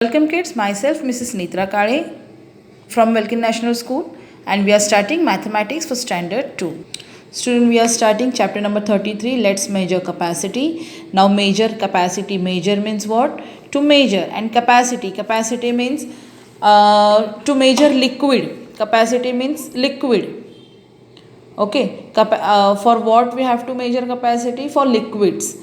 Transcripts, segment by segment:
Welcome kids, myself Mrs. Netra Kale from Welkin National School, and we are starting mathematics for standard 2. Student, we are starting chapter number 33. Let's measure capacity. Now measure capacity. Measure means what? To measure. And capacity means to measure liquid. Capacity means liquid. Okay, for what we have to measure capacity? For liquids.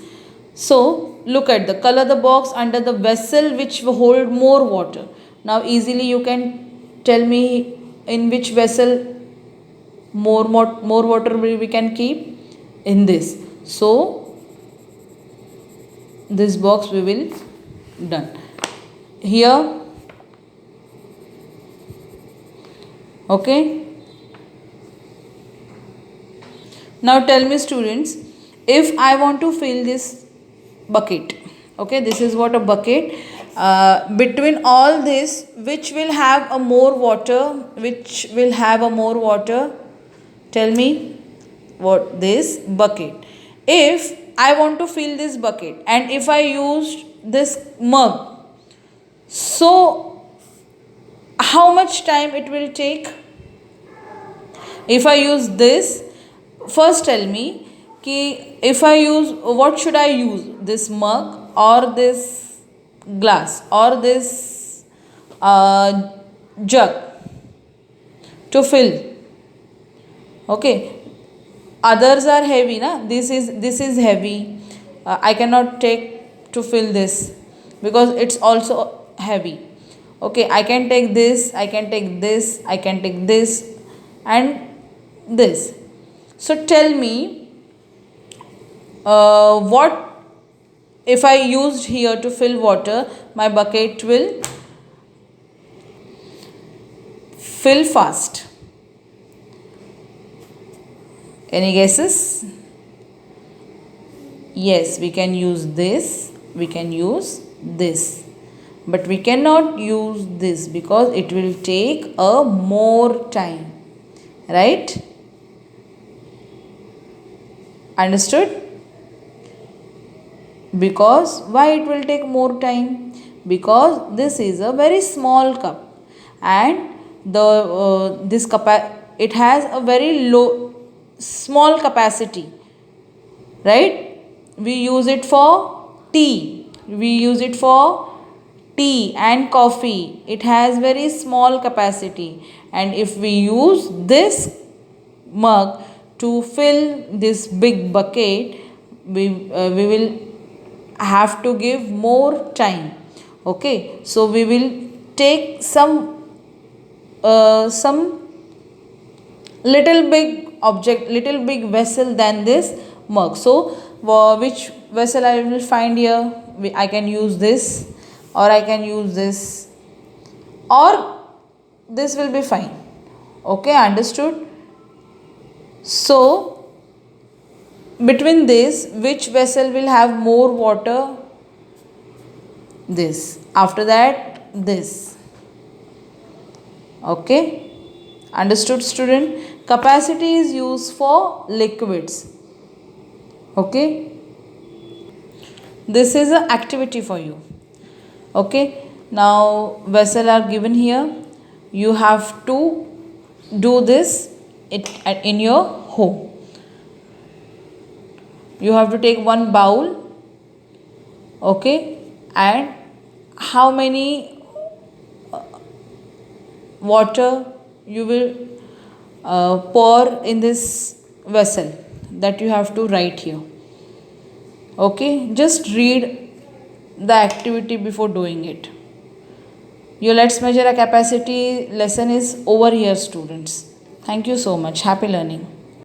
So look at the color the box under the vessel which hold more water. Now easily you can tell me in which vessel more water we can keep in this. So this box we will done here. Okay. Now tell me students, if I want to fill this bucket, okay, this is what a bucket, between all this which will have a more water, tell me what this bucket. If I want to fill this bucket and if I used this mug, so how much time it will take? If I use this, first tell me if I use, what should I use, this mug or this glass or this jug to fill? Okay, others are heavy, na? This is heavy. I cannot take to fill this because it's also heavy. Okay, I can take this, I can take this, I can take this and this. So tell me, what if I used here to fill water, my bucket will fill fast. Any guesses? Yes, we can use this, we can use this, but we cannot use this because it will take a more time, right? Understood? Because why it will take more time? Because this is a very small cup and it has a very small capacity, right? We use it for tea, and coffee. It has very small capacity, and if we use this mug to fill this big bucket, we will have to give more time. Okay, so we will take some little big vessel than this mug. So which vessel I will find here? I can use this, or I can use this, or this will be fine. Okay, understood? So between this, which vessel will have more water? This. After that, this. Okay, understood student? Capacity is used for liquids. Okay, this is an activity for you. Okay, now vessel are given here. You have to do this in your home. You have to take one bowl, okay, and how many water you will pour in this vessel, that you have to write here. Okay, just read the activity before doing it. Your Let's Measure a Capacity lesson is over here, students. Thank you so much. Happy learning.